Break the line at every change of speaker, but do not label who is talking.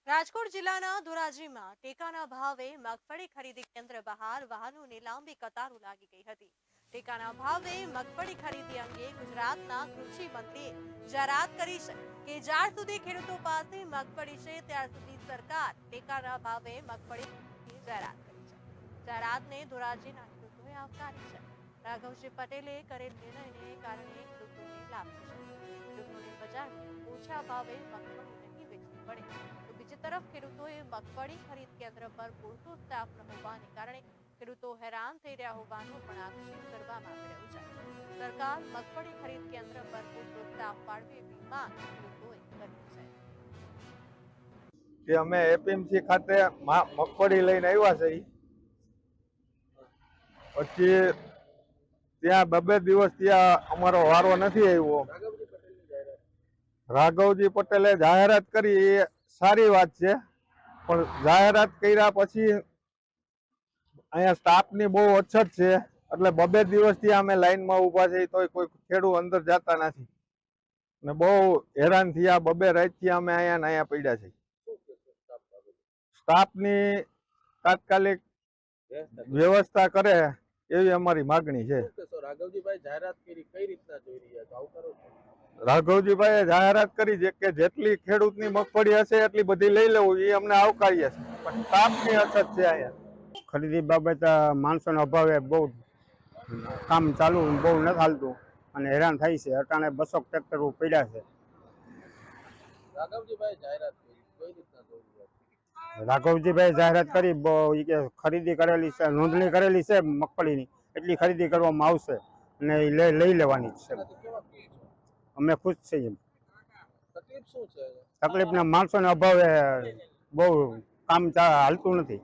રાજકોટ જિલ્લાના ધોરાજીમાં ટેકાના ભાવે મગફળી ખરીદી કેન્દ્ર બહાર વાહનોની લાંબી કતારો લાગી ગઈ હતી। ટેકાના ભાવે મગફળી ખરીદી અંગે ગુજરાતના કૃષિ મંત્રીએ જાહેરાત કરી છે કે જ્યાર સુધી ખેડૂતો પાસે મગફળી છે ત્યાર સુધી સરકાર ટેકાના ભાવે મગફળીની જાહેરાત કરી છે। જાહેરાતને ધોરાજીના ખેડૂતોએ આવકારી છે। રાઘવજી પટેલે કરેલ નિર્ણયને કારણે ખેડૂતોને લાભ થશે। ખેડૂતોને બજારમાં ઓછા ભાવે મગફળી નહીં વેચવી પડે। બીજી તરફ ખેડૂતોએ મગફળી ખરીદ કેન્દ્ર પર પૂરતો સ્ટાફ ન હોવાને કારણે ખેડૂતો હેરાન થઈ રહ્યા હોવાનો પણ આક્ષેપ કરવામાં આવી રહ્યો છે। સરકાર મગફળી ખરીદ કેન્દ્ર પર પૂરતો સ્ટાફ ફાળવે એવી માંગ ખેડૂતોએ કરી
છે કે અમે એપીએમસી ખાતે મગફળી લઈને આવ્યા છે, પછી ત્યાં બે દિવસ ત્યાં અમારો વારો નથી આવ્યો। રાઘવજી પટેલે જાહેરાત કરી એ સારી વાત છે, પણ જાહેરાત કર્યા પછી અહીંયા સ્ટાફની બહુ અછત છે, એટલે બે દિવસથી અમે લાઈનમાં ઊભા છે તોય કોઈ ખેડૂત અંદર જતા નથી ને બહુ હેરાન થયા। બે રાતથી અમે અહીંયા ને અહીંયા પડ્યા છે। સ્ટાફની તાત્કાલિક વ્યવસ્થા કરે એવી અમારી માગણી છે।
રાઘવજીભાઈ જાહેરાત કરી કઈ રીતના જોઈ રહ્યા છો? આવકારો છો?
રાઘવજીભાઈએ જાહેરાત કરી છે કે જેટલી ખેડૂતની મગફળી હશે એટલી બધી લઈ લેવું, એ અમને આવકારીએ છે, પણ સ્ટાફની અછત છે। અહીંયા
ખરીદી બાબતે માણસોના અભાવે બહુ કામ ચાલુ બહુ નથી હાલતું અને હેરાન થાય છે। અટાણે 200 ટ્રેક્ટરો પડ્યા છે।
રાઘવજીભાઈ જાહેરાત કરી કઈ રીતના જોઈ રહ્યા છો?
રાઘવજીભાઈ જાહેરાત કરી કે ખરીદી કરેલી છે, નોંધણી કરેલી છે મગફળીની, એટલી ખરીદી કરવામાં આવશે અને લઈ લેવાની છે। અમે ખુશ છીએ।
તકલીફ શું છે?
તકલીફના માણસોના અભાવે બહુ કામ હાલતું નથી।